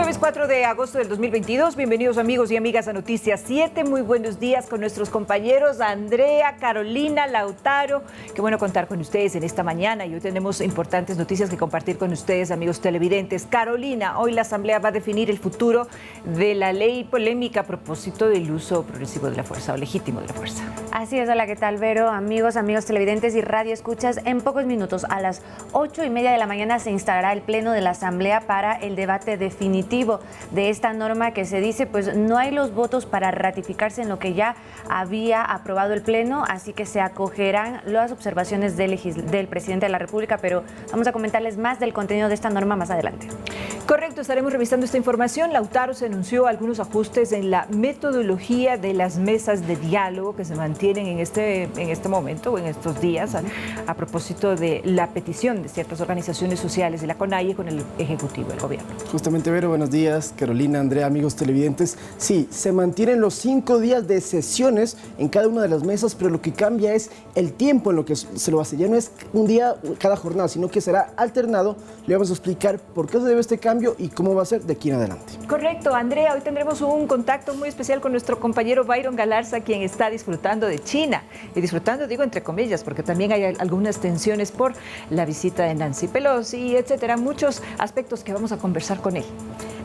Jueves 4 de agosto del 2022, bienvenidos amigos y amigas a Noticias 7, muy buenos días con nuestros compañeros Andrea, Carolina, Lautaro, qué bueno contar con ustedes en esta mañana y hoy tenemos importantes noticias que compartir con ustedes amigos televidentes. Carolina, hoy la Asamblea va a definir el futuro de la ley polémica a propósito del uso progresivo de la fuerza o legítimo de la fuerza. Así es, hola, ¿qué tal Vero? Amigos televidentes y radio escuchas, en pocos minutos a las 8:30 de la mañana se instalará el pleno de la Asamblea para el debate definitivo de esta norma que se dice, pues no hay los votos para ratificarse en lo que ya había aprobado el pleno, así que se acogerán las observaciones del presidente de la República, pero vamos a comentarles más del contenido de esta norma más adelante. Correcto, estaremos revisando esta información. Lautaro se anunció algunos ajustes en la metodología de las mesas de diálogo que se mantienen en este momento o en estos días a propósito de la petición de ciertas organizaciones sociales de la CONAIE con el Ejecutivo del Gobierno. Justamente, Vero, buenos días. Carolina, Andrea, amigos televidentes. Sí, se mantienen los 5 días de sesiones en cada una de las mesas, pero lo que cambia es el tiempo en lo que se lo hace. Ya no es un día cada jornada, sino que será alternado. Le vamos a explicar por qué se debe este cambio y cómo va a ser de aquí en adelante. Correcto, Andrea, hoy tendremos un contacto muy especial con nuestro compañero Byron Galarza, quien está disfrutando de China. Y disfrutando, digo entre comillas, porque también hay algunas tensiones por la visita de Nancy Pelosi, etcétera. Muchos aspectos que vamos a conversar con él.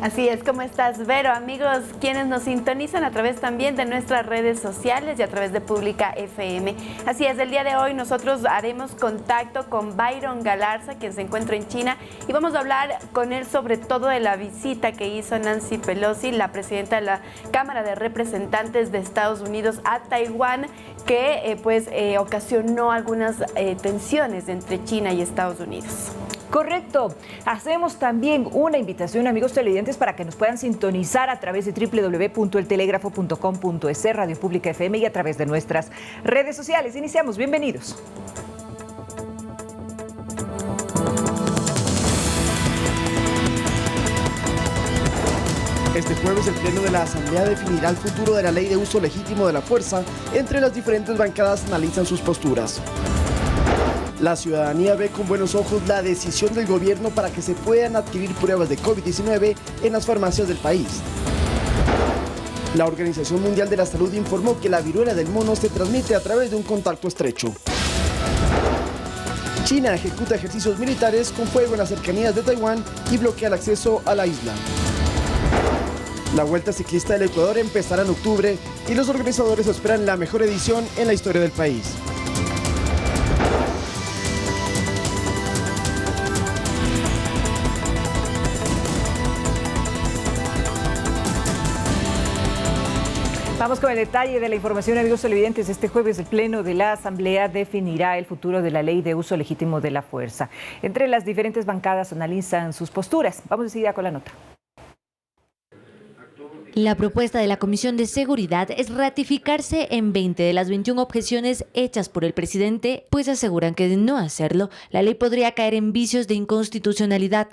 Así es, ¿cómo estás, Vero? Amigos, quienes nos sintonizan a través también de nuestras redes sociales y a través de Pública FM. Así es, el día de hoy nosotros haremos contacto con Byron Galarza, quien se encuentra en China, y vamos a hablar con él sobre todo de la visita que hizo Nancy Pelosi, la presidenta de la Cámara de Representantes de Estados Unidos a Taiwán, que ocasionó algunas tensiones entre China y Estados Unidos. Correcto. Hacemos también una invitación, amigos televidentes, para que nos puedan sintonizar a través de www.eltelegrafo.com.es, Radio Pública FM y a través de nuestras redes sociales. Iniciamos. Bienvenidos. Este jueves el Pleno de la Asamblea definirá el futuro de la ley de uso legítimo de la fuerza. Entre las diferentes bancadas analizan sus posturas. La ciudadanía ve con buenos ojos la decisión del gobierno para que se puedan adquirir pruebas de COVID-19 en las farmacias del país. La Organización Mundial de la Salud informó que la viruela del mono se transmite a través de un contacto estrecho. China ejecuta ejercicios militares con fuego en las cercanías de Taiwán y bloquea el acceso a la isla. La Vuelta Ciclista del Ecuador empezará en octubre y los organizadores esperan la mejor edición en la historia del país. Vamos con el detalle de la información, amigos televidentes. Este jueves el Pleno de la Asamblea definirá el futuro de la ley de uso legítimo de la fuerza. Entre las diferentes bancadas analizan sus posturas. Vamos enseguida con la nota. La propuesta de la Comisión de Seguridad es ratificarse en 20 de las 21 objeciones hechas por el presidente, pues aseguran que de no hacerlo, la ley podría caer en vicios de inconstitucionalidad.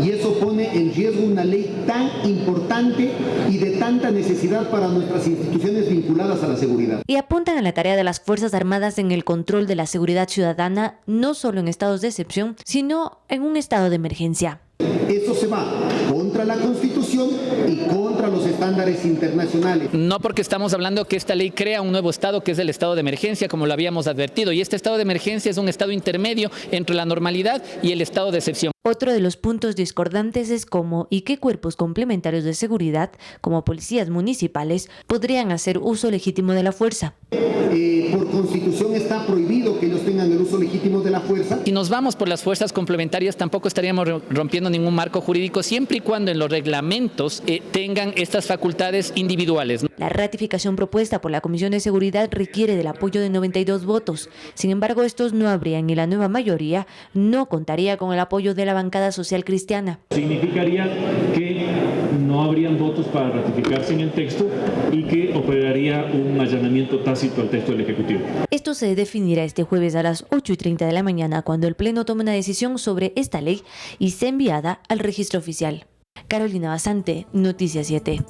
Y eso pone en riesgo una ley tan importante y de tanta necesidad para nuestras instituciones vinculadas a la seguridad. Y apuntan a la tarea de las Fuerzas Armadas en el control de la seguridad ciudadana, no solo en estados de excepción, sino en un estado de emergencia. Eso se va contra la Constitución y contra los estándares internacionales. No, porque estamos hablando que esta ley crea un nuevo estado que es el estado de emergencia, como lo habíamos advertido, y este estado de emergencia es un estado intermedio entre la normalidad y el estado de excepción. Otro de los puntos discordantes es cómo y qué cuerpos complementarios de seguridad, como policías municipales, podrían hacer uso legítimo de la fuerza. Por Constitución está prohibido que ellos tengan el uso legítimo de la fuerza. Si nos vamos por las fuerzas complementarias, tampoco estaríamos rompiendo ningún marco jurídico, siempre y cuando en los reglamentos tengan estas facultades individuales. La ratificación propuesta por la Comisión de Seguridad requiere del apoyo de 92 votos. Sin embargo, estos no habrían y la nueva mayoría no contaría con el apoyo de la bancada social cristiana. Significaría que no habrían votos para ratificarse en el texto y que operaría un allanamiento tácito al texto del Ejecutivo. Esto se definirá este jueves a las 8:30 de la mañana cuando el Pleno tome una decisión sobre esta ley y sea enviada al registro oficial. Carolina Basante, Noticias 7.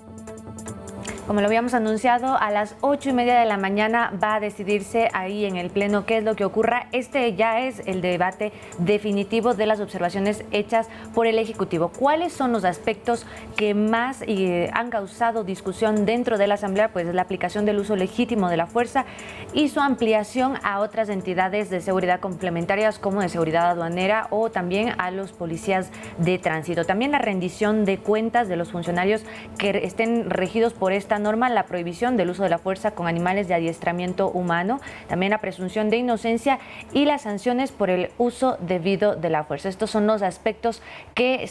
Como lo habíamos anunciado, a las 8:30 de la mañana va a decidirse ahí en el Pleno qué es lo que ocurra. Este ya es el debate definitivo de las observaciones hechas por el Ejecutivo. ¿Cuáles son los aspectos que más han causado discusión dentro de la Asamblea? Pues la aplicación del uso legítimo de la fuerza y su ampliación a otras entidades de seguridad complementarias como de seguridad aduanera o también a los policías de tránsito. También la rendición de cuentas de los funcionarios que estén regidos por esta norma, la prohibición del uso de la fuerza con animales de adiestramiento humano, también la presunción de inocencia y las sanciones por el uso debido de la fuerza. Estos son los aspectos que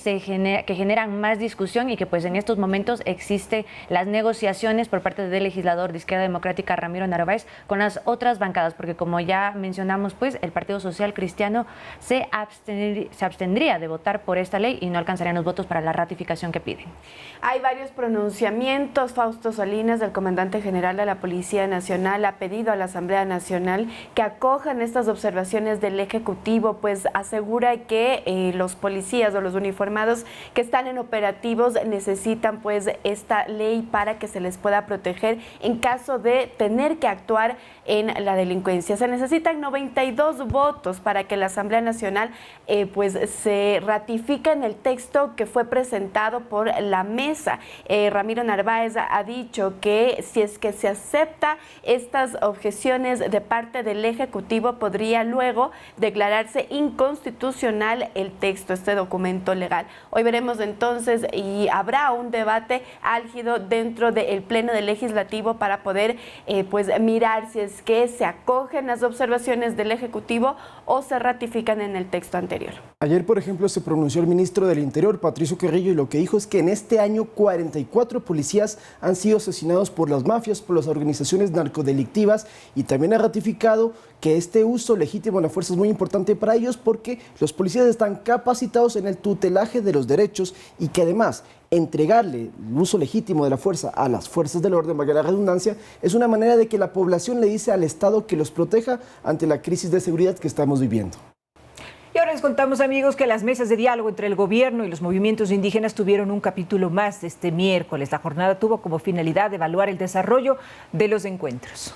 generan más discusión y que pues en estos momentos existen las negociaciones por parte del legislador de Izquierda Democrática Ramiro Narváez con las otras bancadas, porque como ya mencionamos, pues el Partido Social Cristiano se abstendría de votar por esta ley y no alcanzarían los votos para la ratificación que piden. Hay varios pronunciamientos. Fausto Salinas, el comandante general de la Policía Nacional, ha pedido a la Asamblea Nacional que acojan estas observaciones del Ejecutivo, pues asegura que los policías o los uniformados que están en operativos necesitan pues esta ley para que se les pueda proteger en caso de tener que actuar en la delincuencia. Se necesitan 92 votos para que la Asamblea Nacional pues se ratifique en el texto que fue presentado por la mesa. Ramiro Narváez ha dicho que si es que se acepta estas objeciones de parte del Ejecutivo, podría luego declararse inconstitucional el texto, este documento legal. Hoy veremos entonces y habrá un debate álgido dentro del Pleno del Legislativo para poder pues mirar si es que se acogen las observaciones del Ejecutivo o se ratifican en el texto anterior. Ayer, por ejemplo, se pronunció el ministro del Interior, Patricio Carrillo, y lo que dijo es que en este año 44 policías han sido asesinados por las mafias, por las organizaciones narcodelictivas, y también ha ratificado que este uso legítimo de la fuerza es muy importante para ellos porque los policías están capacitados en el tutelaje de los derechos y que además entregarle el uso legítimo de la fuerza a las fuerzas del orden, valga la redundancia, es una manera de que la población le dice al Estado que los proteja ante la crisis de seguridad que estamos viviendo. Y ahora les contamos, amigos, que las mesas de diálogo entre el gobierno y los movimientos indígenas tuvieron un capítulo más este miércoles. La jornada tuvo como finalidad evaluar el desarrollo de los encuentros.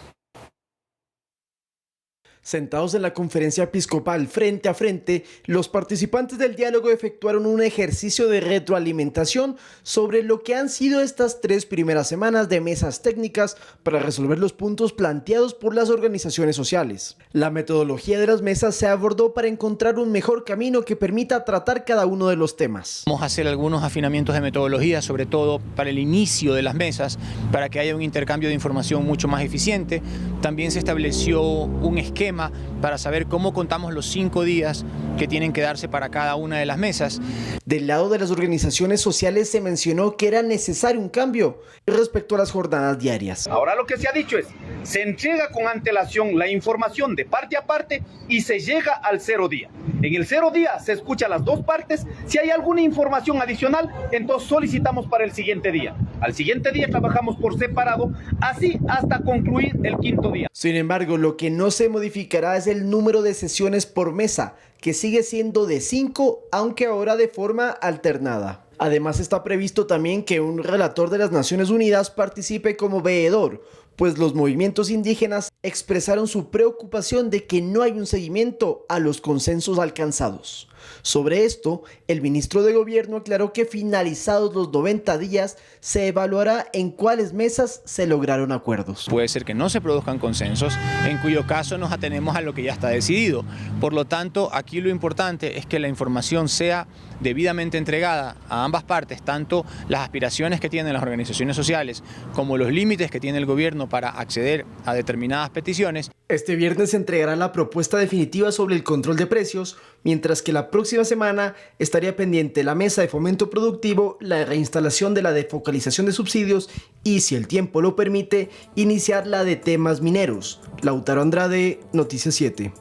Sentados en la conferencia episcopal frente a frente, los participantes del diálogo efectuaron un ejercicio de retroalimentación sobre lo que han sido estas 3 primeras semanas de mesas técnicas para resolver los puntos planteados por las organizaciones sociales. La metodología de las mesas se abordó para encontrar un mejor camino que permita tratar cada uno de los temas. Vamos a hacer algunos afinamientos de metodología, sobre todo para el inicio de las mesas, para que haya un intercambio de información mucho más eficiente. También se estableció un esquema para saber cómo contamos los 5 días que tienen que darse para cada una de las mesas. Del lado de las organizaciones sociales se mencionó que era necesario un cambio respecto a las jornadas diarias. Ahora lo que se ha dicho es, se entrega con antelación la información de parte a parte y se llega al 0 día. En el 0 día se escucha las 2 partes, si hay alguna información adicional, entonces solicitamos para el siguiente día. Al siguiente día trabajamos por separado, así hasta concluir el 5.º día. Sin embargo, lo que no se modificará es el número de sesiones por mesa, que sigue siendo de 5, aunque ahora de forma alternada. Además, está previsto también que un relator de las Naciones Unidas participe como veedor, pues los movimientos indígenas expresaron su preocupación de que no hay un seguimiento a los consensos alcanzados. Sobre esto, el ministro de Gobierno aclaró que finalizados los 90 días se evaluará en cuáles mesas se lograron acuerdos. Puede ser que no se produzcan consensos, en cuyo caso nos atenemos a lo que ya está decidido. Por lo tanto, aquí lo importante es que la información sea debidamente entregada a ambas partes, tanto las aspiraciones que tienen las organizaciones sociales como los límites que tiene el gobierno para acceder a determinadas peticiones. Este viernes se entregará la propuesta definitiva sobre el control de precios, mientras que la próxima semana estaría pendiente la mesa de fomento productivo, la reinstalación de la defocalización de subsidios y, si el tiempo lo permite, iniciar la de temas mineros. Lautaro Andrade, Noticias 7.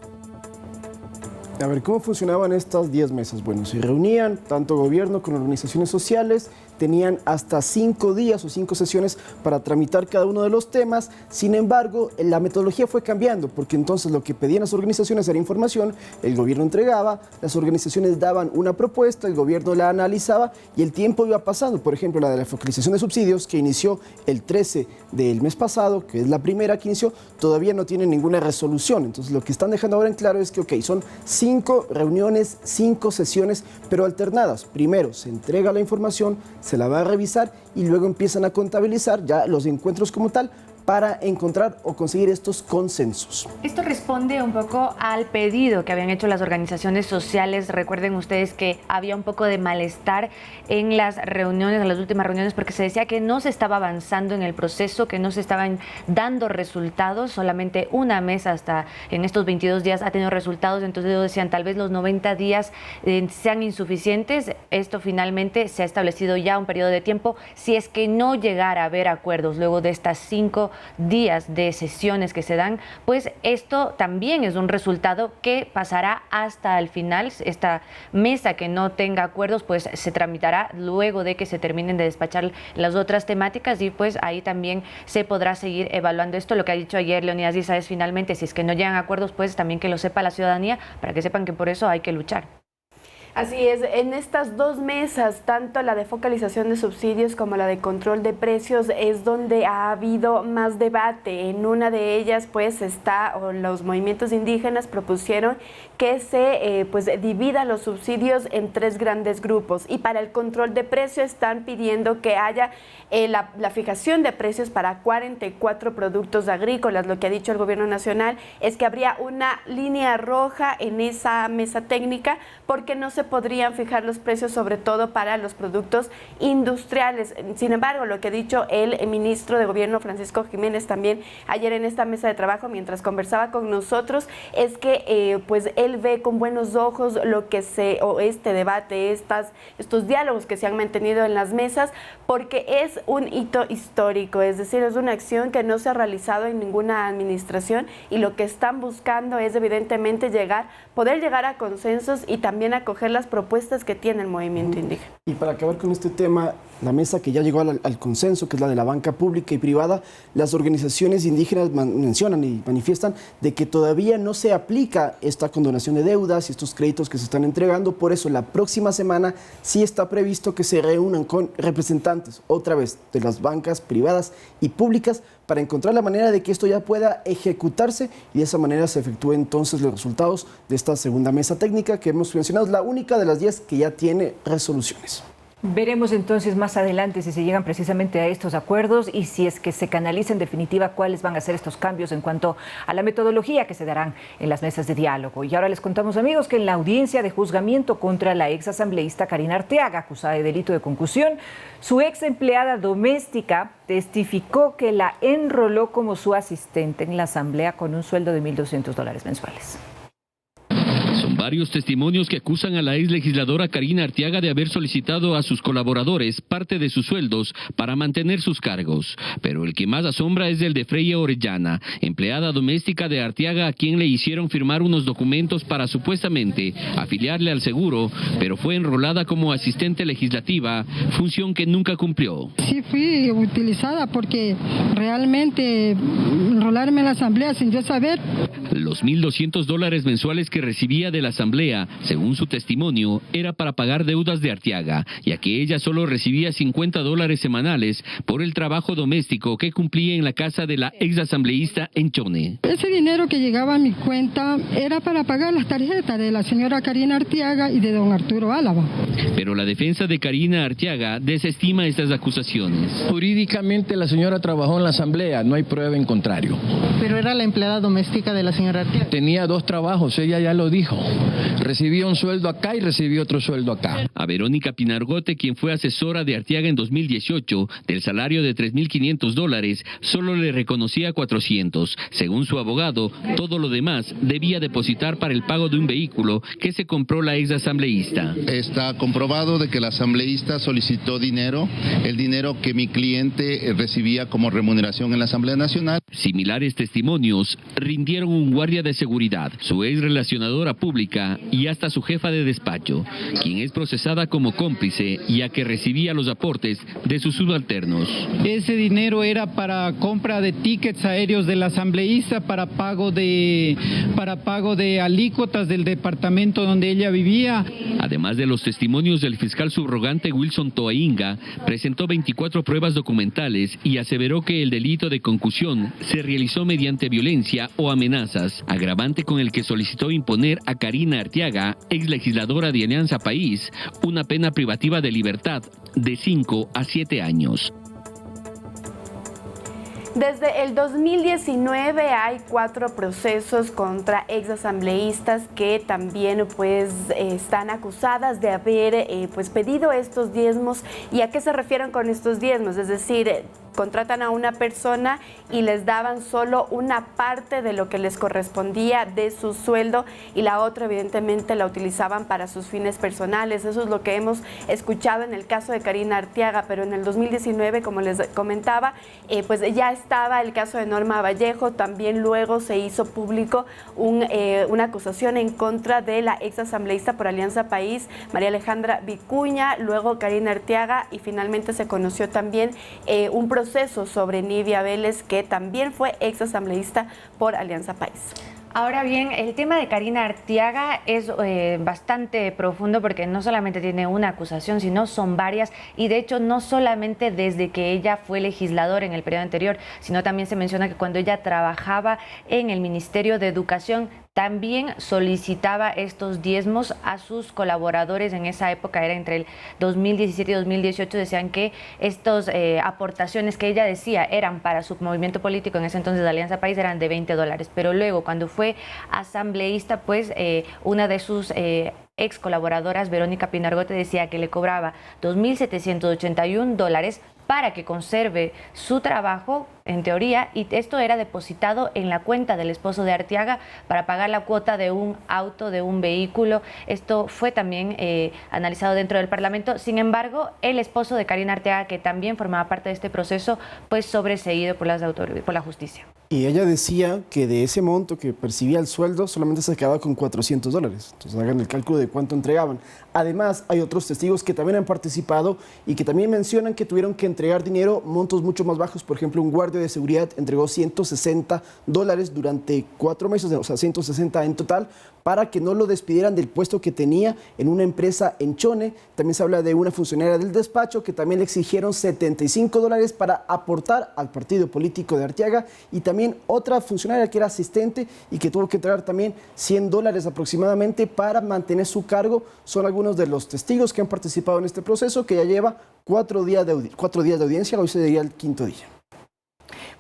A ver, ¿cómo funcionaban estas 10 mesas? Bueno, se reunían tanto gobierno como organizaciones sociales, tenían hasta 5 días o 5 sesiones para tramitar cada uno de los temas. Sin embargo, la metodología fue cambiando, porque entonces lo que pedían las organizaciones era información, el gobierno entregaba, las organizaciones daban una propuesta, el gobierno la analizaba y el tiempo iba pasando. Por ejemplo, la de la focalización de subsidios, que inició el 13 del mes pasado, que es la primera que inició, todavía no tiene ninguna resolución. Entonces, lo que están dejando ahora en claro es que, ok, son 5 reuniones, 5 sesiones, pero alternadas. Primero se entrega la información, se la va a revisar y luego empiezan a contabilizar ya los encuentros como tal para encontrar o conseguir estos consensos. Esto responde un poco al pedido que habían hecho las organizaciones sociales. Recuerden ustedes que había un poco de malestar en las reuniones, en las últimas reuniones, porque se decía que no se estaba avanzando en el proceso, que no se estaban dando resultados. Solamente una mesa hasta en estos 22 días ha tenido resultados, entonces ellos decían tal vez los 90 días sean insuficientes. Esto finalmente se ha establecido ya un periodo de tiempo. Si es que no llegara a haber acuerdos luego de estas 5 días de sesiones que se dan, pues esto también es un resultado que pasará hasta el final. Esta mesa que no tenga acuerdos pues se tramitará luego de que se terminen de despachar las otras temáticas y pues ahí también se podrá seguir evaluando esto. Lo que ha dicho ayer Leonidas Diza es finalmente si es que no llegan a acuerdos pues también que lo sepa la ciudadanía para que sepan que por eso hay que luchar. Así es, en estas 2 mesas, tanto la de focalización de subsidios como la de control de precios, es donde ha habido más debate. En una de ellas, pues, los movimientos indígenas propusieron que se divida los subsidios en 3 grandes grupos. Y para el control de precios están pidiendo que haya la fijación de precios para 44 productos agrícolas. Lo que ha dicho el gobierno nacional es que habría una línea roja en esa mesa técnica porque no se podrían fijar los precios, sobre todo para los productos industriales. Sin embargo, lo que ha dicho el ministro de Gobierno, Francisco Jiménez, también ayer en esta mesa de trabajo, mientras conversaba con nosotros, es que pues él ve con buenos ojos este debate, estos diálogos que se han mantenido en las mesas, porque es un hito histórico, es decir, es una acción que no se ha realizado en ninguna administración y lo que están buscando es evidentemente poder llegar a consensos y también acoger las propuestas que tiene el movimiento indígena. Y para acabar con este tema, la mesa que ya llegó al consenso, que es la de la banca pública y privada, las organizaciones indígenas mencionan y manifiestan de que todavía no se aplica esta condonación de deudas y estos créditos que se están entregando. Por eso, la próxima semana sí está previsto que se reúnan con representantes, otra vez, de las bancas privadas y públicas para encontrar la manera de que esto ya pueda ejecutarse y de esa manera se efectúen entonces los resultados de esta segunda mesa técnica que hemos mencionado. Es la única de las 10 que ya tiene resoluciones. Veremos entonces más adelante si se llegan precisamente a estos acuerdos y si es que se canaliza en definitiva cuáles van a ser estos cambios en cuanto a la metodología que se darán en las mesas de diálogo. Y ahora les contamos, amigos, que en la audiencia de juzgamiento contra la ex asambleísta Karina Arteaga, acusada de delito de concusión, su ex empleada doméstica testificó que la enroló como su asistente en la asamblea con un sueldo de $1,200 mensuales. Son varios testimonios que acusan a la ex legisladora Karina Arteaga de haber solicitado a sus colaboradores parte de sus sueldos para mantener sus cargos. Pero el que más asombra es el de Freya Orellana, empleada doméstica de Arteaga, a quien le hicieron firmar unos documentos para supuestamente afiliarle al seguro, pero fue enrolada como asistente legislativa, función que nunca cumplió. Sí fui utilizada porque realmente enrolarme en la asamblea sin yo saber. Los $1,200 mensuales que recibía de la asamblea, según su testimonio, era para pagar deudas de Arteaga, ya que ella solo recibía $50 semanales por el trabajo doméstico que cumplía en la casa de la ex asambleísta en Chone. Ese dinero que llegaba a mi cuenta era para pagar las tarjetas de la señora Karina Arteaga y de don Arturo Álava. Pero la defensa de Karina Arteaga desestima estas acusaciones. Jurídicamente la señora trabajó en la asamblea, no hay prueba en contrario. Pero era la empleada doméstica de la señora Arteaga. Tenía 2 trabajos, ella ya lo dijo. Recibía un sueldo acá y recibía otro sueldo acá. A Verónica Pinargote, quien fue asesora de Arteaga en 2018, del salario de $3,500, solo le reconocía $400. Según su abogado, todo lo demás debía depositar para el pago de un vehículo que se compró la ex asambleísta. Está comprobado de que la asambleísta solicitó dinero, el dinero que mi cliente recibía como remuneración en la Asamblea Nacional. Similar Similares testimonios rindieron un guardia de seguridad, su ex relacionadora pública y hasta su jefa de despacho, quien es procesada como cómplice ya que recibía los aportes de sus subalternos. Ese dinero era para compra de tickets aéreos del asambleísta, para pago de alícuotas del departamento donde ella vivía. Además de los testimonios del fiscal subrogante Wilson Toainga, presentó 24 pruebas documentales y aseveró que el delito de concusión se realizó mediante violencia o amenazas, agravante con el que solicitó imponer a Karina Arteaga, ex legisladora de Alianza País, una pena privativa de libertad de 5 a 7 años. Desde el 2019 hay 4 procesos contra exasambleístas que también están acusadas de haber pedido estos diezmos. ¿Y a qué se refieren con estos diezmos? Es decir, contratan a una persona y les daban solo una parte de lo que les correspondía de su sueldo y la otra evidentemente la utilizaban para sus fines personales. Eso es lo que hemos escuchado en el caso de Karina Arteaga, pero en el 2019, como les comentaba, pues ya estaba el caso de Norma Vallejo. También luego se hizo público una acusación en contra de la ex asambleísta por Alianza País, María Alejandra Vicuña, luego Karina Arteaga, y finalmente se conoció también un proceso sobre Nidia Vélez, que también fue ex asambleísta por Alianza País. Ahora bien, el tema de Karina Arteaga es bastante profundo porque no solamente tiene una acusación, sino son varias, y de hecho no solamente desde que ella fue legisladora en el periodo anterior, sino también se menciona que cuando ella trabajaba en el Ministerio de Educación también solicitaba estos diezmos a sus colaboradores. En esa época, era entre el 2017 y 2018, decían que estas aportaciones que ella decía eran para su movimiento político, en ese entonces de Alianza País, eran de $20. Pero luego, cuando fue asambleísta, pues una de sus ex colaboradoras, Verónica Pinargote, decía que le cobraba $2.781 para que conserve su trabajo, en teoría, y esto era depositado en la cuenta del esposo de Arteaga para pagar la cuota de un auto, de un vehículo. Esto fue también analizado dentro del Parlamento. Sin embargo, el esposo de Karina Arteaga, que también formaba parte de este proceso, pues sobreseído por las autoridades, por la justicia. Y ella decía que de ese monto que percibía el sueldo, solamente se quedaba con $400. Entonces hagan el cálculo de cuánto entregaban. Además, hay otros testigos que también han participado y que también mencionan que tuvieron que entregar dinero, montos mucho más bajos. Por ejemplo, un guardia de seguridad entregó $160 durante 4 meses, o sea, 160 en total, para que no lo despidieran del puesto que tenía en una empresa en Chone. También se habla de una funcionaria del despacho que también le exigieron $75 para aportar al partido político de Arteaga, y también otra funcionaria que era asistente y que tuvo que entregar también $100 aproximadamente para mantener su cargo. Son algunos de los testigos que han participado en este proceso, que ya lleva 4 días de audiencia, hoy sería el 5º día.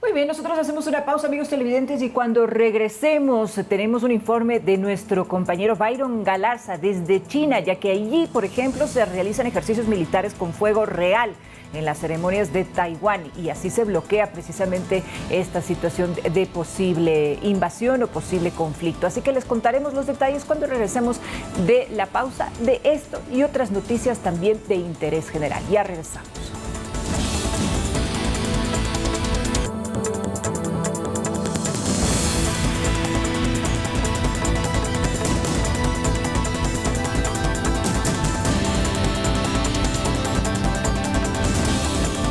Muy bien, nosotros hacemos una pausa, amigos televidentes, y cuando regresemos tenemos un informe de nuestro compañero Byron Galarza desde China, ya que allí, por ejemplo, se realizan ejercicios militares con fuego real en las ceremonias de Taiwán, y así se bloquea precisamente esta situación de posible invasión o posible conflicto. Así que les contaremos los detalles cuando regresemos de la pausa de esto y otras noticias también de interés general. Ya regresamos.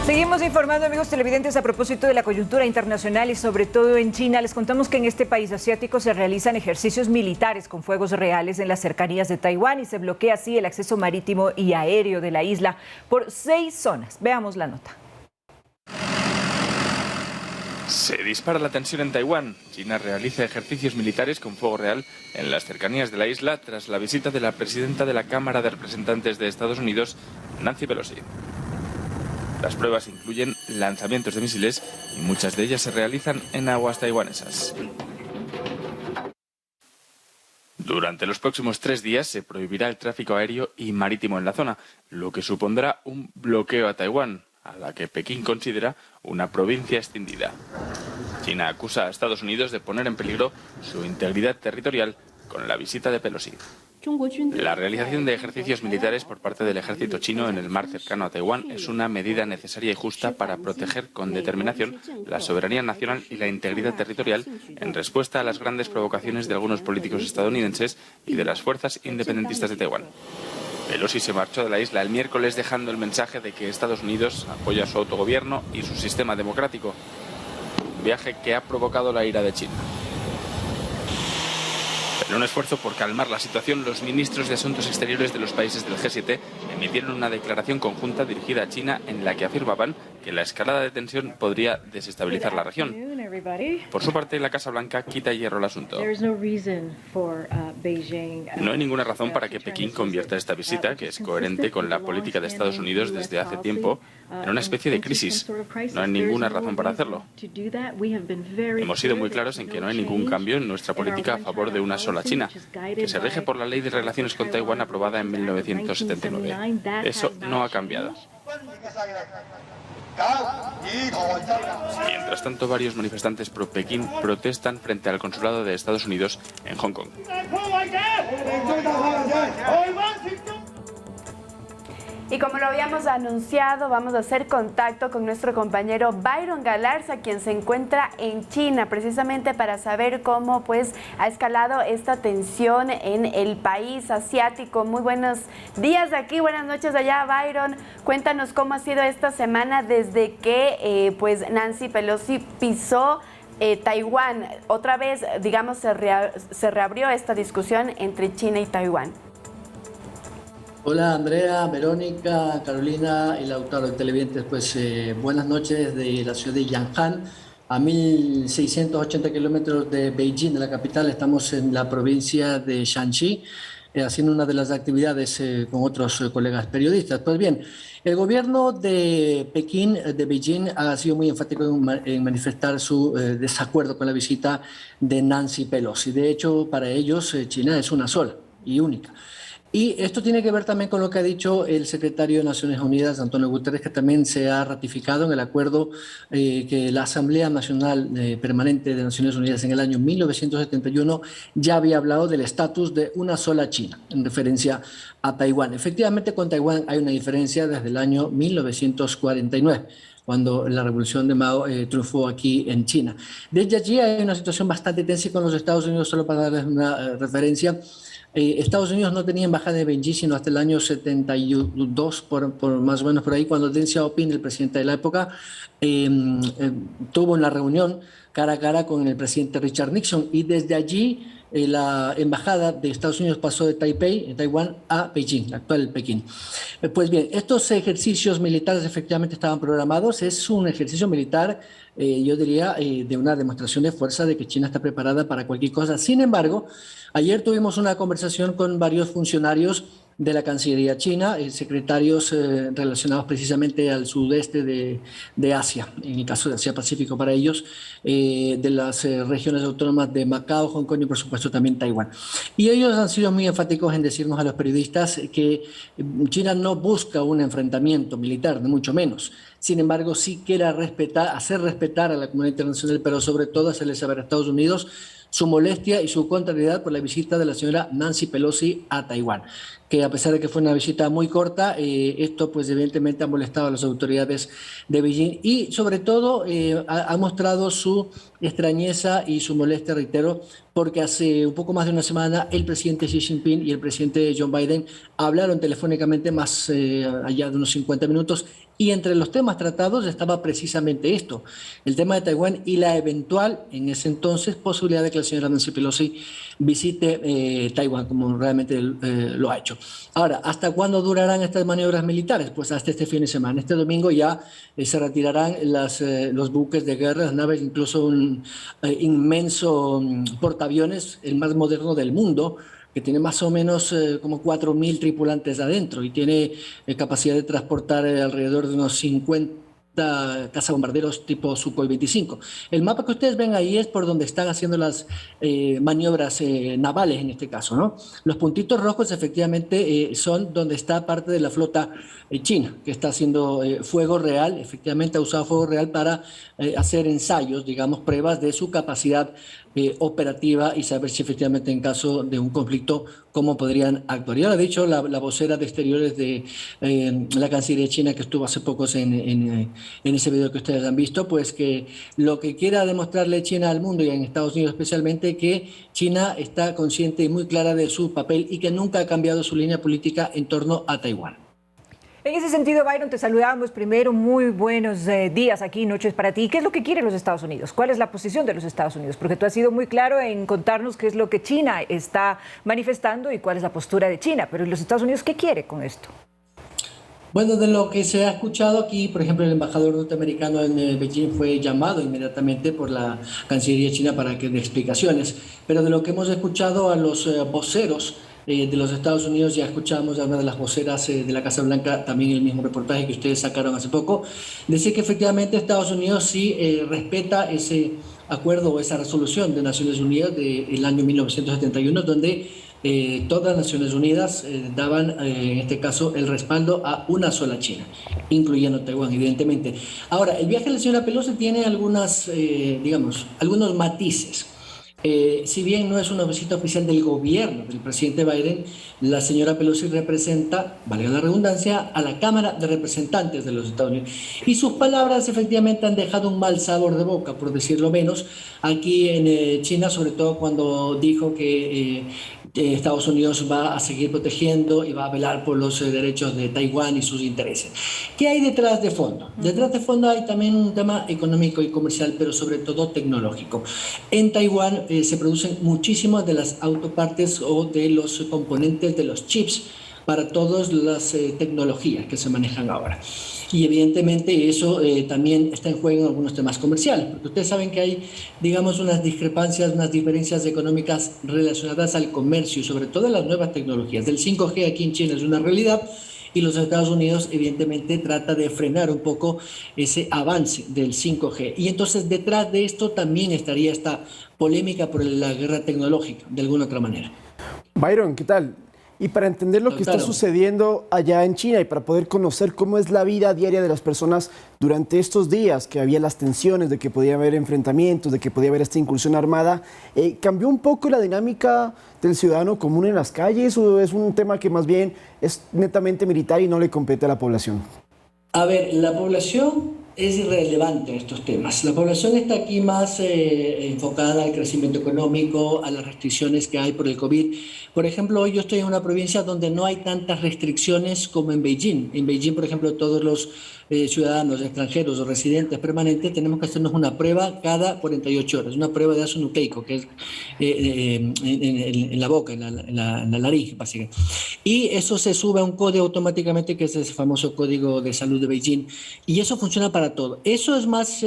Seguimos informando, amigos televidentes, a propósito de la coyuntura internacional y sobre todo en China. Les contamos que en este país asiático se realizan ejercicios militares con fuegos reales en las cercanías de Taiwán y se bloquea así el acceso marítimo y aéreo de la isla por 6 zonas. Veamos la nota. Se dispara la tensión en Taiwán. China realiza ejercicios militares con fuego real en las cercanías de la isla tras la visita de la presidenta de la Cámara de Representantes de Estados Unidos, Nancy Pelosi. Las pruebas incluyen lanzamientos de misiles y muchas de ellas se realizan en aguas taiwanesas. Durante los próximos 3 días se prohibirá el tráfico aéreo y marítimo en la zona, lo que supondrá un bloqueo a Taiwán, a la que Pekín considera una provincia extendida. China acusa a Estados Unidos de poner en peligro su integridad territorial con la visita de Pelosi. La realización de ejercicios militares por parte del ejército chino en el mar cercano a Taiwán es una medida necesaria y justa para proteger con determinación la soberanía nacional y la integridad territorial en respuesta a las grandes provocaciones de algunos políticos estadounidenses y de las fuerzas independentistas de Taiwán. Pelosi se marchó de la isla el miércoles dejando el mensaje de que Estados Unidos apoya su autogobierno y su sistema democrático, un viaje que ha provocado la ira de China. En un esfuerzo por calmar la situación, los ministros de Asuntos Exteriores de los países del G7 emitieron una declaración conjunta dirigida a China en la que afirmaban que la escalada de tensión podría desestabilizar la región. Por su parte, la Casa Blanca quita hierro al asunto. No hay ninguna razón para que Pekín convierta esta visita, que es coherente con la política de Estados Unidos desde hace tiempo, en una especie de crisis. No hay ninguna razón para hacerlo. Hemos sido muy claros en que no hay ningún cambio en nuestra política a favor de una sola China, que se rige por la Ley de Relaciones con Taiwán aprobada en 1979. Eso no ha cambiado. Mientras tanto, varios manifestantes pro Pekín protestan frente al consulado de Estados Unidos en Hong Kong. Y como lo habíamos anunciado, vamos a hacer contacto con nuestro compañero Byron Galarza, quien se encuentra en China, precisamente para saber cómo pues ha escalado esta tensión en el país asiático. Muy buenos días aquí, buenas noches allá, Byron. Cuéntanos cómo ha sido esta semana desde que pues Nancy Pelosi pisó Taiwán. Otra vez, digamos, se reabrió esta discusión entre China y Taiwán. Hola Andrea, Verónica, Carolina y Lautaro televidentes, pues buenas noches de la ciudad de Yan'an, a 1.680 kilómetros de Beijing, de la capital. Estamos en la provincia de Shanxi, haciendo una de las actividades con otros colegas periodistas. Pues bien, el gobierno de Pekín, de Beijing, ha sido muy enfático en manifestar su desacuerdo con la visita de Nancy Pelosi. De hecho, para ellos China es una sola y única. Y esto tiene que ver también con lo que ha dicho el secretario de Naciones Unidas, Antonio Guterres, que también se ha ratificado en el acuerdo que la Asamblea Nacional Permanente de Naciones Unidas en el año 1971 ya había hablado del estatus de una sola China, en referencia a Taiwán. Efectivamente, con Taiwán hay una diferencia desde el año 1949. Cuando la revolución de Mao triunfó aquí en China. Desde allí hay una situación bastante tensa con los Estados Unidos, solo para darles una referencia. Estados Unidos no tenía embajada en Beijing sino hasta el año 72, por más o menos por ahí, cuando Deng Xiaoping, el presidente de la época, tuvo una reunión cara a cara con el presidente Richard Nixon, y desde allí la embajada de Estados Unidos pasó de Taipei, en Taiwán, a Beijing, la actual Pekín. Pues bien, estos ejercicios militares efectivamente estaban programados. Es un ejercicio militar, yo diría, de una demostración de fuerza de que China está preparada para cualquier cosa. Sin embargo, ayer tuvimos una conversación con varios funcionarios de la Cancillería china, secretarios relacionados precisamente al sudeste de Asia, en el caso de Asia-Pacífico para ellos, de las regiones autónomas de Macao, Hong Kong y por supuesto también Taiwán. Y ellos han sido muy enfáticos en decirnos a los periodistas que China no busca un enfrentamiento militar, ni mucho menos. Sin embargo, sí quiere hacer respetar a la comunidad internacional, pero sobre todo hacerle saber a Estados Unidos su molestia y su contrariedad por la visita de la señora Nancy Pelosi a Taiwán, que a pesar de que fue una visita muy corta, esto pues evidentemente ha molestado a las autoridades de Beijing y sobre todo ha mostrado su extrañeza y su molestia, reitero, porque hace un poco más de una semana el presidente Xi Jinping y el presidente Joe Biden hablaron telefónicamente más allá de unos 50 minutos, y entre los temas tratados estaba precisamente esto, el tema de Taiwán y la eventual, en ese entonces, posibilidad de que la señora Nancy Pelosi visite Taiwán, como realmente lo ha hecho. Ahora, ¿hasta cuándo durarán estas maniobras militares? Pues hasta este fin de semana. Este domingo ya se retirarán los buques de guerra, las naves, incluso un inmenso portaaviones, el más moderno del mundo, que tiene más o menos como 4.000 tripulantes adentro y tiene capacidad de transportar alrededor de unos 50 cazabombarderos tipo Sukhoi 25. El mapa que ustedes ven ahí es por donde están haciendo las maniobras navales en este caso, ¿no? Los puntitos rojos efectivamente son donde está parte de la flota china, que está haciendo fuego real, efectivamente ha usado fuego real para hacer ensayos, digamos, pruebas de su capacidad operativa y saber si efectivamente en caso de un conflicto cómo podrían actuar. Ya lo ha dicho la vocera de Exteriores de la Cancillería china, que estuvo hace pocos en ese video que ustedes han visto, pues que lo que quiera demostrarle China al mundo y en Estados Unidos especialmente, que China está consciente y muy clara de su papel y que nunca ha cambiado su línea política en torno a Taiwán. En ese sentido, Byron, te saludamos primero. Muy buenos días aquí, noches para ti. ¿Qué es lo que quieren los Estados Unidos? ¿Cuál es la posición de los Estados Unidos? Porque tú has sido muy claro en contarnos qué es lo que China está manifestando y cuál es la postura de China. Pero ¿y los Estados Unidos qué quiere con esto? Bueno, de lo que se ha escuchado aquí, por ejemplo, el embajador norteamericano en Beijing fue llamado inmediatamente por la Cancillería china para que dé explicaciones. Pero de lo que hemos escuchado a los voceros de los Estados Unidos, ya escuchamos a una de las voceras de la Casa Blanca, también el mismo reportaje que ustedes sacaron hace poco, decir que efectivamente Estados Unidos sí respeta ese acuerdo o esa resolución de Naciones Unidas del año 1971, donde todas las Naciones Unidas daban, en este caso, el respaldo a una sola China, incluyendo Taiwán, evidentemente. Ahora, el viaje de la señora Pelosi tiene algunos matices. Si bien no es una visita oficial del gobierno del presidente Biden, la señora Pelosi representa, valga la redundancia, a la Cámara de Representantes de los Estados Unidos. Y sus palabras efectivamente han dejado un mal sabor de boca, por decirlo menos, aquí en China, sobre todo cuando dijo que Estados Unidos va a seguir protegiendo y va a velar por los derechos de Taiwán y sus intereses. ¿Qué hay detrás de fondo? Detrás de fondo hay también un tema económico y comercial, pero sobre todo tecnológico. En Taiwán se producen muchísimas de las autopartes o de los componentes de los chips para todas las tecnologías que se manejan ahora. Y evidentemente eso también está en juego en algunos temas comerciales, porque ustedes saben que hay, digamos, unas discrepancias, unas diferencias económicas relacionadas al comercio y sobre todo a las nuevas tecnologías. El 5G aquí en China es una realidad y los Estados Unidos evidentemente trata de frenar un poco ese avance del 5G. Y entonces detrás de esto también estaría esta polémica por la guerra tecnológica, de alguna otra manera. Byron, ¿qué tal? Y para entender lo que está sucediendo allá en China y para poder conocer cómo es la vida diaria de las personas durante estos días, que había las tensiones de que podía haber enfrentamientos, de que podía haber esta incursión armada, ¿cambió un poco la dinámica del ciudadano común en las calles o es un tema que más bien es netamente militar y no le compete a la población? A ver, la población es irrelevante en estos temas. La población está aquí más enfocada al crecimiento económico, a las restricciones que hay por el COVID. Por ejemplo, hoy yo estoy en una provincia donde no hay tantas restricciones como en Beijing. En Beijing, por ejemplo, todos los ciudadanos extranjeros o residentes permanentes tenemos que hacernos una prueba cada 48 horas, una prueba de ácido nucleico, que es en la boca, en la laringe, básicamente. Y eso se sube a un código automáticamente, que es ese famoso código de salud de Beijing, y eso funciona para todo. Eso es más,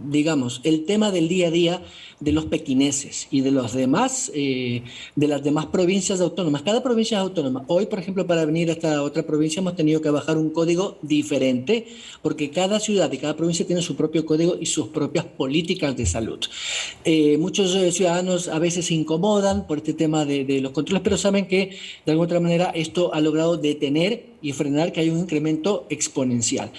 digamos, el tema del día a día de los pequineses y de los demás, de las demás provincias autónomas. Cada provincia es autónoma. Hoy, por ejemplo, para venir a esta otra provincia hemos tenido que bajar un código diferente, porque cada ciudad y cada provincia tiene su propio código y sus propias políticas de salud. Muchos ciudadanos a veces se incomodan por este tema de los controles, pero saben que de alguna otra manera esto ha logrado detener y frenar que hay un incremento exponencial.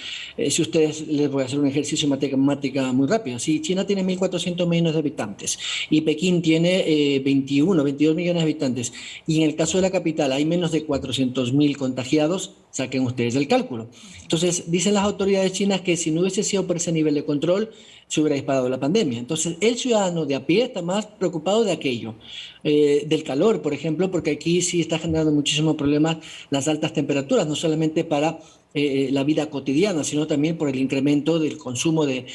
Si ustedes, les voy a hacer un ejercicio matemática muy rápido. Si China tiene 1.400 millones de habitantes y Pekín tiene 22 millones de habitantes, y en el caso de la capital hay menos de 400.000 contagiados, saquen ustedes el cálculo. Entonces, dicen las autoridades chinas que si no hubiese sido por ese nivel de control, se hubiera disparado la pandemia. Entonces, el ciudadano de a pie está más preocupado de aquello, del calor, por ejemplo, porque aquí sí está generando muchísimos problemas las altas temperaturas, no solamente para la vida cotidiana, sino también por el incremento del consumo de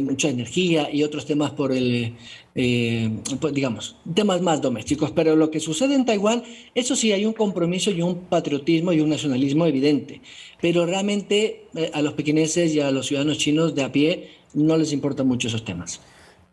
mucha energía y otros temas por el, pues digamos, temas más domésticos. Pero lo que sucede en Taiwán, eso sí, hay un compromiso y un patriotismo y un nacionalismo evidente. Pero realmente a los pequineses y a los ciudadanos chinos de a pie no les importan mucho esos temas.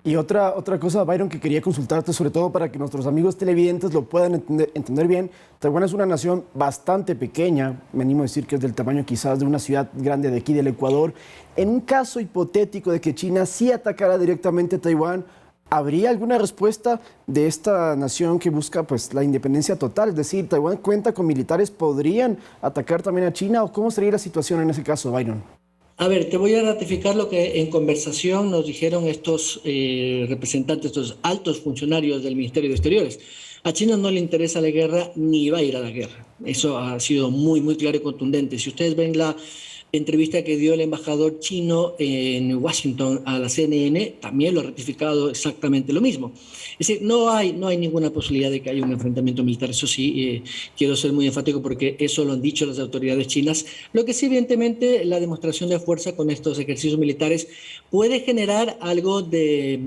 Y otra cosa, Byron, que quería consultarte, sobre todo para que nuestros amigos televidentes lo puedan entender bien. Taiwán es una nación bastante pequeña, me animo a decir que es del tamaño quizás de una ciudad grande de aquí del Ecuador. En un caso hipotético de que China sí atacara directamente a Taiwán, ¿habría alguna respuesta de esta nación que busca pues, la independencia total? Es decir, ¿Taiwán cuenta con militares? ¿Podrían atacar también a China? ¿O cómo sería la situación en ese caso, Byron? A ver, te voy a ratificar lo que en conversación nos dijeron estos representantes, estos altos funcionarios del Ministerio de Exteriores. A China no le interesa la guerra ni va a ir a la guerra. Eso ha sido muy, muy claro y contundente. Si ustedes ven la entrevista que dio el embajador chino en Washington a la CNN, también lo ha ratificado exactamente lo mismo. Es decir, no hay ninguna posibilidad de que haya un enfrentamiento militar. Eso sí, quiero ser muy enfático porque eso lo han dicho las autoridades chinas. Lo que sí, evidentemente, la demostración de fuerza con estos ejercicios militares puede generar algo de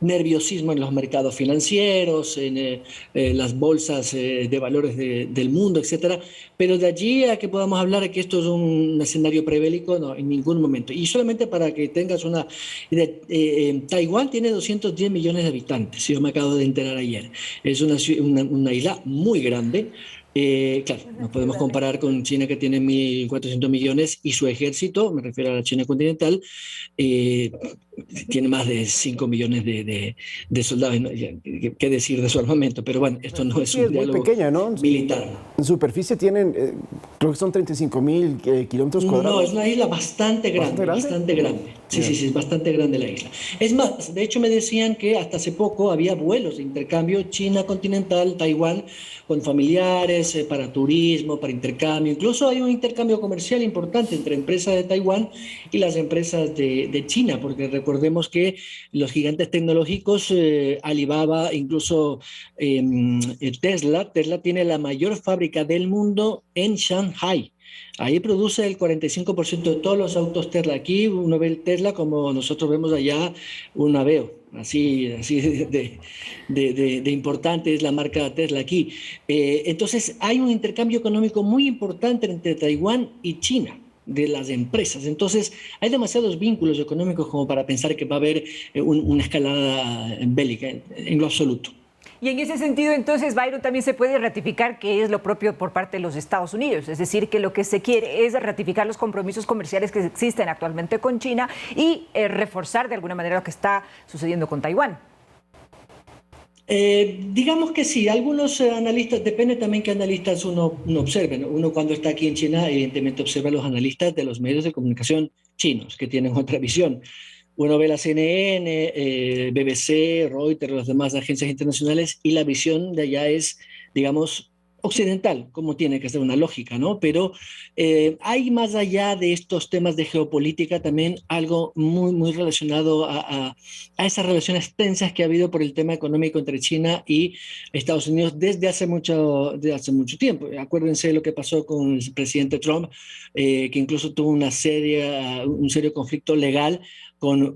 nerviosismo en los mercados financieros, en las bolsas de valores del mundo, etcétera. Pero de allí a que podamos hablar de que esto es un escenario prebélico, no, en ningún momento. Y solamente para que tengas una idea, Taiwán tiene 210 millones de habitantes, yo me acabo de enterar ayer. Es una isla muy grande. Claro, no podemos comparar con China, que tiene 1.400 millones y su ejército, me refiero a la China continental, tiene más de 5 millones de soldados. ¿No? ¿Qué decir de su armamento? Pero bueno, esto no es un diálogo pequeña, ¿no? militar. En superficie tienen, creo que son 35.000 kilómetros cuadrados. No, es una isla bastante grande. Sí, es bastante grande la isla. Es más, de hecho me decían que hasta hace poco había vuelos de intercambio China continental, Taiwán, con familiares, para turismo, para intercambio. Incluso hay un intercambio comercial importante entre empresas de Taiwán y las empresas de China, porque recordemos que los gigantes tecnológicos, Alibaba, incluso Tesla tiene la mayor fábrica del mundo en Shanghai. Ahí produce el 45% de todos los autos Tesla. Aquí uno ve el Tesla como nosotros vemos allá un Aveo. Así de importante es la marca Tesla aquí. Entonces hay un intercambio económico muy importante entre Taiwán y China, de las empresas. Entonces hay demasiados vínculos económicos como para pensar que va a haber una escalada bélica en lo absoluto. Y en ese sentido, entonces, Byron, también se puede ratificar que es lo propio por parte de los Estados Unidos, es decir, que lo que se quiere es ratificar los compromisos comerciales que existen actualmente con China y reforzar de alguna manera lo que está sucediendo con Taiwán. Digamos que sí, algunos analistas, depende también qué analistas uno observe, ¿no? Uno cuando está aquí en China, evidentemente observa a los analistas de los medios de comunicación chinos, que tienen otra visión. Uno ve la CNN, BBC, Reuters, las demás agencias internacionales, y la visión de allá es, digamos, occidental, como tiene que ser una lógica, ¿no? Pero hay más allá de estos temas de geopolítica también algo muy, muy relacionado a esas relaciones tensas que ha habido por el tema económico entre China y Estados Unidos desde hace mucho tiempo. Acuérdense lo que pasó con el presidente Trump, que incluso tuvo un serio conflicto legal con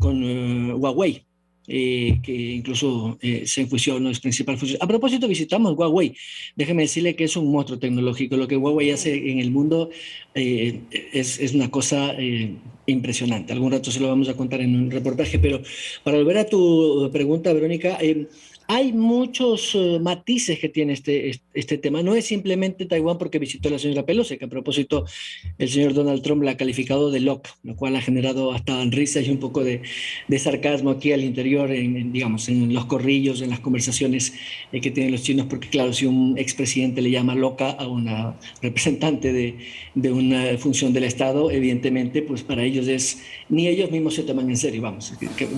Huawei. Que incluso se enjuició, no es principal función. A propósito, visitamos Huawei. Déjeme decirle que es un monstruo tecnológico. Lo que Huawei hace en el mundo es una cosa impresionante. Algún rato se lo vamos a contar en un reportaje, pero para volver a tu pregunta, Verónica, hay muchos matices que tiene este tema. No es simplemente Taiwán porque visitó a la señora Pelosi, que a propósito el señor Donald Trump la ha calificado de loca, lo cual ha generado hasta risas y un poco de sarcasmo aquí al interior, digamos, en los corrillos, en las conversaciones que tienen los chinos, porque claro, si un expresidente le llama loca a una representante de una función del Estado, evidentemente, pues para ellos ni ellos mismos se toman en serio, vamos,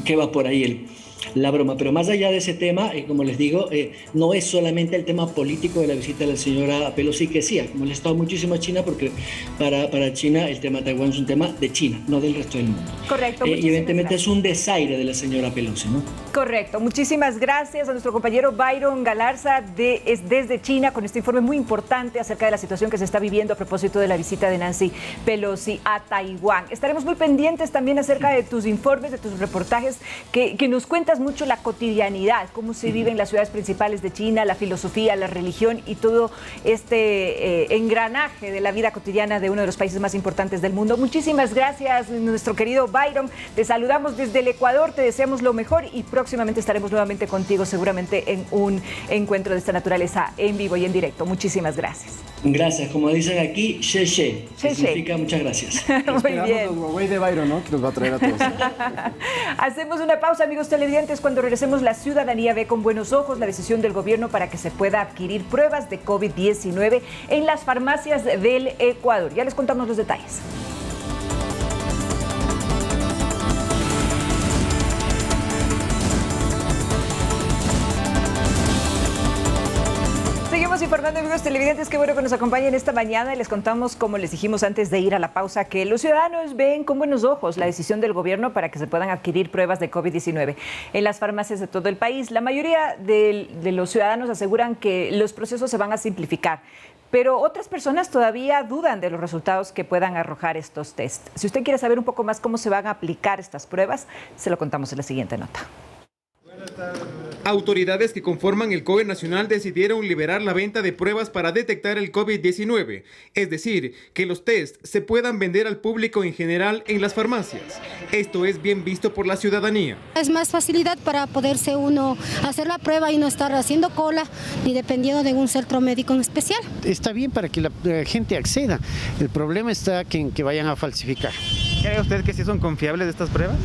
que va por ahí la broma. Pero más allá de ese tema, como les digo, no es solamente el tema político de la visita de la señora Pelosi, que sí ha molestado muchísimo a China, porque para China el tema de Taiwán es un tema de China, no del resto del mundo. Correcto. Y evidentemente es un desaire de la señora Pelosi, ¿no? Correcto. Muchísimas gracias a nuestro compañero Byron Galarza desde China con este informe muy importante acerca de la situación que se está viviendo a propósito de la visita de Nancy Pelosi a Taiwán. Estaremos muy pendientes también acerca de tus informes, de tus reportajes, que nos cuentas mucho la cotidianidad, cómo se vive en las ciudades principales de China, la filosofía, la religión y todo este engranaje de la vida cotidiana de uno de los países más importantes del mundo. Muchísimas gracias, nuestro querido Byron. Te saludamos desde el Ecuador, te deseamos lo mejor y próximamente estaremos nuevamente contigo, seguramente en un encuentro de esta naturaleza en vivo y en directo. Muchísimas gracias. Gracias. Como dicen aquí, Xie, que significa muchas gracias. Muy bien. Los Huawei de Byron, ¿no? Que nos va a traer a todos. Hacemos una pausa, amigos televidentes. Cuando regresemos, la ciudadanía ve con buenos ojos la decisión del gobierno para que se pueda adquirir pruebas de COVID-19 en las farmacias del Ecuador. Ya les contamos los detalles. informando, amigos televidentes, qué bueno que nos acompañen esta mañana y les contamos, como les dijimos antes de ir a la pausa, que los ciudadanos ven con buenos ojos la decisión del gobierno para que se puedan adquirir pruebas de COVID-19 en las farmacias de todo el país. La mayoría de los ciudadanos aseguran que los procesos se van a simplificar, pero otras personas todavía dudan de los resultados que puedan arrojar estos test. Si usted quiere saber un poco más cómo se van a aplicar estas pruebas, se lo contamos en la siguiente nota. Autoridades que conforman el COE nacional decidieron liberar la venta de pruebas para detectar el COVID-19, es decir, que los test se puedan vender al público en general en las farmacias. Esto es bien visto por la ciudadanía. Es más facilidad para poderse uno hacer la prueba y no estar haciendo cola ni dependiendo de un centro médico en especial. Está bien para que la gente acceda. El problema está en que vayan a falsificar. ¿Cree usted que sí son confiables estas pruebas?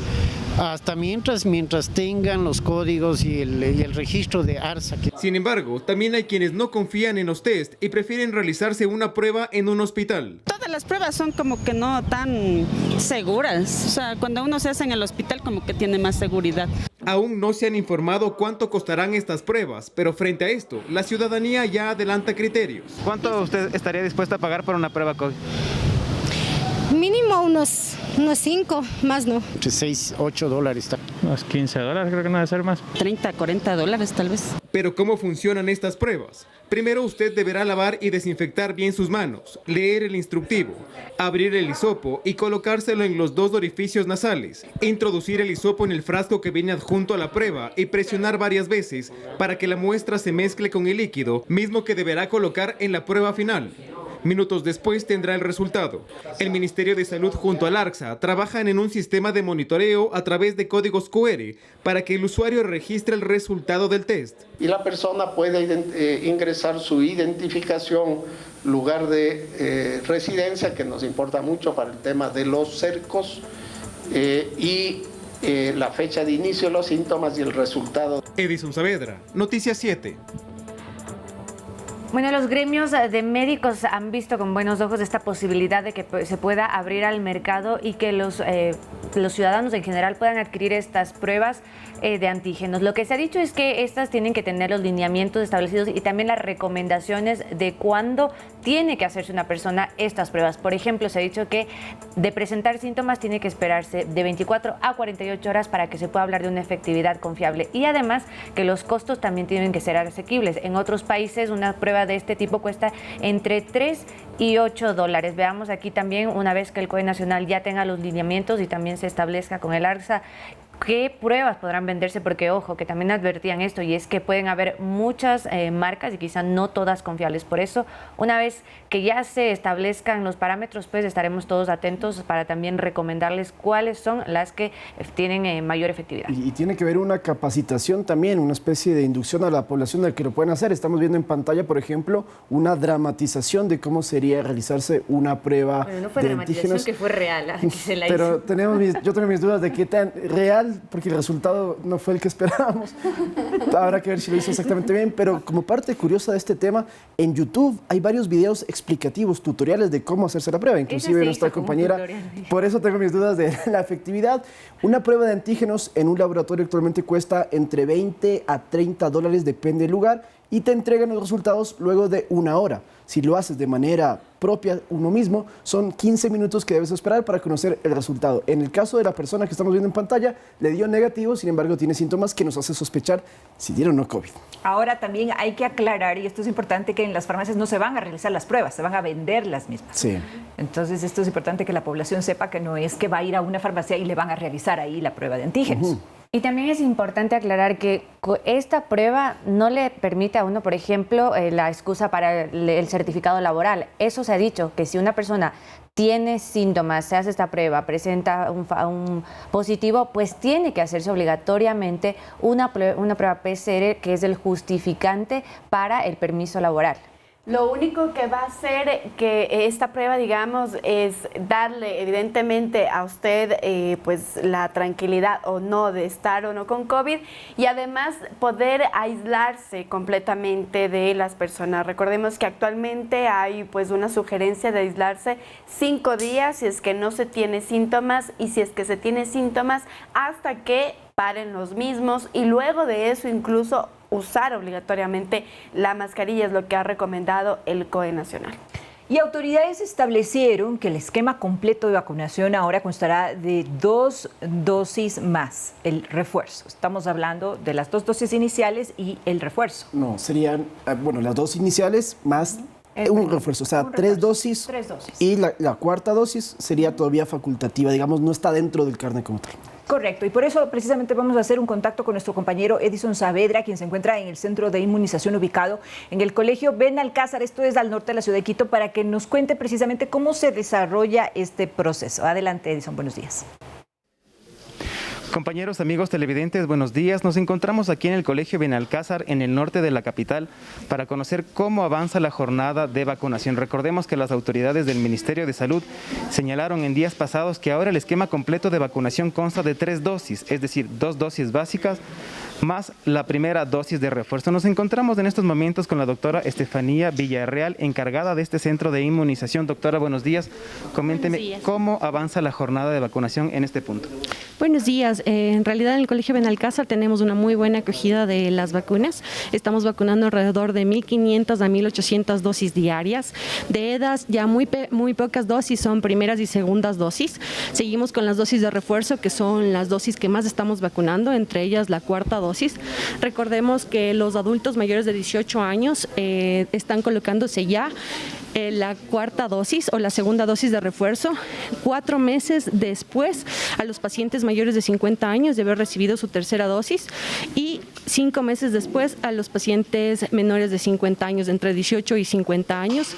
Hasta mientras tengan los códigos y el registro de ARSA. Sin embargo, también hay quienes no confían en los test y prefieren realizarse una prueba en un hospital. Todas las pruebas son como que no tan seguras. O sea, cuando uno se hace en el hospital como que tiene más seguridad. Aún no se han informado cuánto costarán estas pruebas, pero frente a esto, la ciudadanía ya adelanta criterios. ¿Cuánto usted estaría dispuesta a pagar por una prueba COVID? Mínimo unos 5, más no. Entre 6, 8 dólares. Unos 15 dólares, creo que no debe ser más. 30, 40 dólares tal vez. Pero ¿cómo funcionan estas pruebas? Primero usted deberá lavar y desinfectar bien sus manos, leer el instructivo, abrir el hisopo y colocárselo en los 2 orificios nasales, introducir el hisopo en el frasco que viene adjunto a la prueba y presionar varias veces para que la muestra se mezcle con el líquido, mismo que deberá colocar en la prueba final. Minutos después tendrá el resultado. El Ministerio de Salud junto al ARSA trabajan en un sistema de monitoreo a través de códigos QR para que el usuario registre el resultado del test. Y la persona puede ingresar su identificación, lugar de residencia, que nos importa mucho para el tema de los cercos, y la fecha de inicio de los síntomas y el resultado. Edison Saavedra, Noticias 7. Bueno, los gremios de médicos han visto con buenos ojos esta posibilidad de que se pueda abrir al mercado y que los ciudadanos en general puedan adquirir estas pruebas de antígenos. Lo que se ha dicho es que estas tienen que tener los lineamientos establecidos y también las recomendaciones de cuándo tiene que hacerse una persona estas pruebas. Por ejemplo, se ha dicho que de presentar síntomas tiene que esperarse de 24 a 48 horas para que se pueda hablar de una efectividad confiable. Y además que los costos también tienen que ser asequibles. En otros países una prueba de este tipo cuesta entre 3 y 8 dólares. Veamos aquí también, una vez que el COE nacional ya tenga los lineamientos y también se establezca con el ARSA qué pruebas podrán venderse, porque ojo, que también advertían esto, y es que pueden haber muchas marcas y quizá no todas confiables. Por eso, una vez que ya se establezcan los parámetros, pues estaremos todos atentos para también recomendarles cuáles son las que tienen mayor efectividad. Y tiene que haber una capacitación también, una especie de inducción a la población de que lo pueden hacer. Estamos viendo en pantalla, por ejemplo, una dramatización de cómo sería realizarse una prueba bueno, no fue de dramatización, antígenos. que fue real, que se la Pero hizo. yo tengo mis dudas de qué tan real, porque el resultado no fue el que esperábamos. Habrá que ver si lo hizo exactamente bien, pero como parte curiosa de este tema, en YouTube hay varios videos explicativos, tutoriales de cómo hacerse la prueba, inclusive nuestra compañera. Por eso tengo mis dudas de la efectividad. Una prueba de antígenos en un laboratorio actualmente cuesta entre 20 a 30 dólares, depende del lugar, y te entregan los resultados luego de 1 hora. Si lo haces de manera propia uno mismo, son 15 minutos que debes esperar para conocer el resultado. En el caso de la persona que estamos viendo en pantalla, le dio negativo, sin embargo tiene síntomas que nos hace sospechar si dieron o no COVID. Ahora también hay que aclarar, y esto es importante, que en las farmacias no se van a realizar las pruebas, se van a vender las mismas. Sí. Entonces esto es importante que la población sepa que no es que va a ir a una farmacia y le van a realizar ahí la prueba de antígenos. Y también es importante aclarar que esta prueba no le permite a uno, por ejemplo, la excusa para el certificado laboral. Eso se ha dicho, que si una persona tiene síntomas, se hace esta prueba, presenta un positivo, pues tiene que hacerse obligatoriamente una prueba PCR, que es el justificante para el permiso laboral. Lo único que va a hacer que esta prueba, digamos, es darle evidentemente a usted pues la tranquilidad o no de estar o no con COVID, y además poder aislarse completamente de las personas. Recordemos que actualmente hay pues una sugerencia de aislarse 5 días si es que no se tiene síntomas, y si es que se tiene síntomas hasta que paren los mismos, y luego de eso incluso usar obligatoriamente la mascarilla, es lo que ha recomendado el COE Nacional. Y autoridades establecieron que el esquema completo de vacunación ahora constará de 2 dosis más, el refuerzo. Estamos hablando de las 2 dosis iniciales y el refuerzo. No, serían, bueno, las 2 iniciales más un refuerzo, o sea, 3 dosis. 3 dosis. Y la cuarta dosis sería todavía facultativa, digamos, no está dentro del carnet como tal. Correcto, y por eso precisamente vamos a hacer un contacto con nuestro compañero Edison Saavedra, quien se encuentra en el centro de inmunización ubicado en el Colegio Benalcázar, esto es al norte de la ciudad de Quito, para que nos cuente precisamente cómo se desarrolla este proceso. Adelante, Edison, buenos días. Compañeros, amigos televidentes, buenos días. Nos encontramos aquí en el Colegio Benalcázar, en el norte de la capital, para conocer cómo avanza la jornada de vacunación. Recordemos que las autoridades del Ministerio de Salud señalaron en días pasados que ahora el esquema completo de vacunación consta de 3 dosis, es decir, 2 dosis básicas más la primera dosis de refuerzo. Nos encontramos en estos momentos con la doctora Estefanía Villarreal, encargada de este centro de inmunización. Doctora, buenos días. Coménteme cómo avanza la jornada de vacunación en este punto. Buenos días. En realidad en el Colegio Benalcázar tenemos una muy buena acogida de las vacunas. Estamos vacunando alrededor de 1.500 a 1.800 dosis diarias. De EDAS ya muy pocas dosis son primeras y segundas dosis. Seguimos con las dosis de refuerzo, que son las dosis que más estamos vacunando, entre ellas la cuarta dosis. Recordemos que los adultos mayores de 18 años están colocándose ya la cuarta dosis o la segunda dosis de refuerzo 4 meses después a los pacientes mayores de 50 años de haber recibido su tercera dosis y 5 meses después a los pacientes menores de 50 años, entre 18 y 50 años,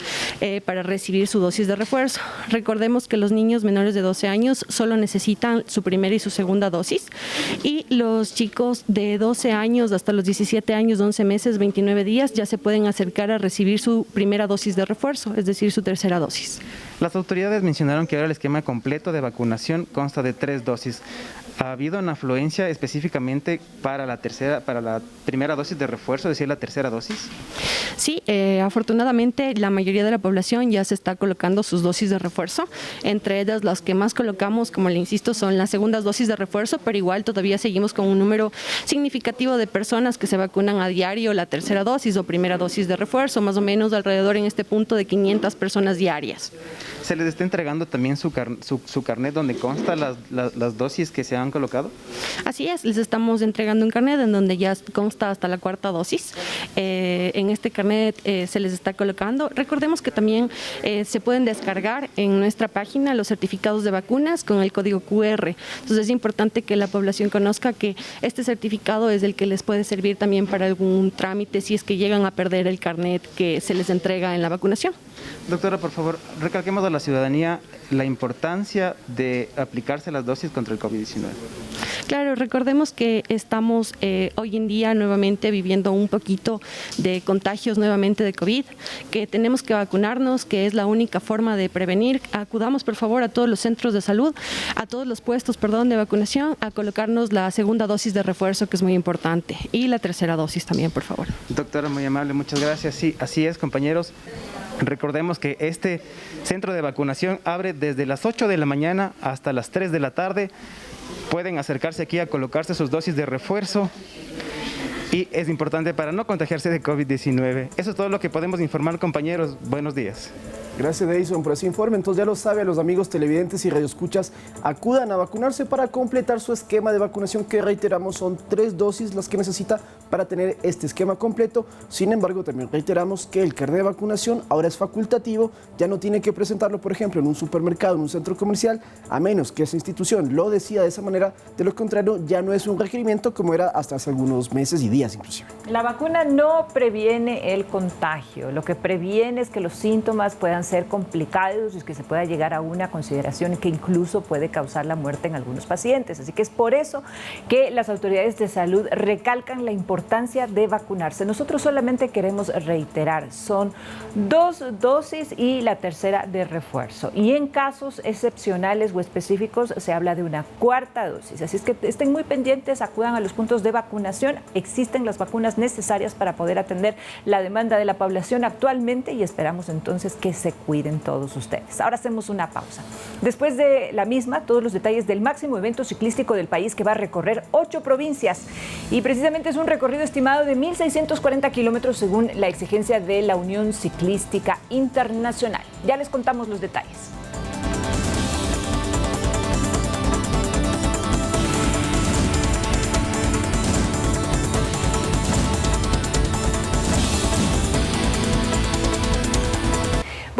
para recibir su dosis de refuerzo. Recordemos que los niños menores de 12 años solo necesitan su primera y su segunda dosis y los chicos de 12 años hasta los 17 años, 11 meses, 29 días ya se pueden acercar a recibir su primera dosis de refuerzo, es decir, su tercera dosis. Las autoridades mencionaron que ahora el esquema completo de vacunación consta de 3 dosis. ¿Ha habido una afluencia específicamente para la primera dosis de refuerzo, es decir, la tercera dosis? Sí, afortunadamente la mayoría de la población ya se está colocando sus dosis de refuerzo. Entre ellas, las que más colocamos, como le insisto, son las segundas dosis de refuerzo, pero igual todavía seguimos con un número significativo de personas que se vacunan a diario la tercera dosis o primera dosis de refuerzo, más o menos alrededor en este punto de 500 personas diarias. ¿Se les está entregando también su carnet donde consta las dosis que se han colocado? Así es, les estamos entregando un carnet en donde ya consta hasta la cuarta dosis. En este carnet se les está colocando. Recordemos que también se pueden descargar en nuestra página los certificados de vacunas con el código QR. Entonces es importante que la población conozca que este certificado es el que les puede servir también para algún trámite si es que llegan a perder el carnet que se les entrega en la vacunación. Doctora, por favor, recalquemos a la ciudadanía la importancia de aplicarse las dosis contra el COVID-19. Claro, recordemos que estamos hoy en día nuevamente viviendo un poquito de contagios nuevamente de COVID, que tenemos que vacunarnos, que es la única forma de prevenir. Acudamos, por favor, a todos los centros de salud, a todos los puestos, de vacunación, a colocarnos la segunda dosis de refuerzo, que es muy importante, y la tercera dosis también, por favor. Doctora, muy amable, muchas gracias. Sí, así es, compañeros. Recordemos que este centro de vacunación abre desde las 8 de la mañana hasta las 3 de la tarde. Pueden acercarse aquí a colocarse sus dosis de refuerzo y es importante para no contagiarse de COVID-19. Eso es todo lo que podemos informar, compañeros. Buenos días. Gracias, Edison, por ese informe. Entonces ya lo sabe, a los amigos televidentes y radioescuchas, acudan a vacunarse para completar su esquema de vacunación, que reiteramos son 3 dosis las que necesita para tener este esquema completo. Sin embargo, también reiteramos que el carnet de vacunación ahora es facultativo, ya no tiene que presentarlo, por ejemplo, en un supermercado, en un centro comercial, a menos que esa institución lo decida de esa manera. De lo contrario, ya no es un requerimiento como era hasta hace algunos meses y días inclusive. La vacuna no previene el contagio, lo que previene es que los síntomas puedan ser complicados y que se pueda llegar a una consideración que incluso puede causar la muerte en algunos pacientes. Así que es por eso que las autoridades de salud recalcan la importancia de vacunarse. Nosotros solamente queremos reiterar, son 2 dosis y la tercera de refuerzo. Y en casos excepcionales o específicos se habla de una cuarta dosis. Así es que estén muy pendientes, acudan a los puntos de vacunación. Existen las vacunas necesarias para poder atender la demanda de la población actualmente y esperamos entonces que se se cuiden todos ustedes. Ahora hacemos una pausa. Después de la misma, todos los detalles del máximo evento ciclístico del país que va a recorrer 8 provincias. Y precisamente es un recorrido estimado de 1.640 kilómetros según la exigencia de la Unión Ciclística Internacional. Ya les contamos los detalles.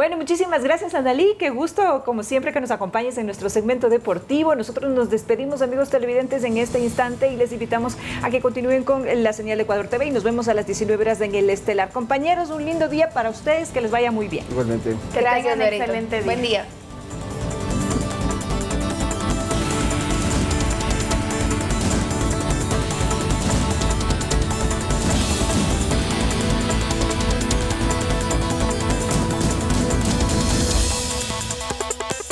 Bueno, muchísimas gracias, Andalí. Qué gusto, como siempre, que nos acompañes en nuestro segmento deportivo. Nosotros nos despedimos, amigos televidentes, en este instante y les invitamos a que continúen con la señal de Ecuador TV y nos vemos a las 19 horas en el Estelar. Compañeros, un lindo día para ustedes, que les vaya muy bien. Igualmente. Que tengan un excelente día. Buen día.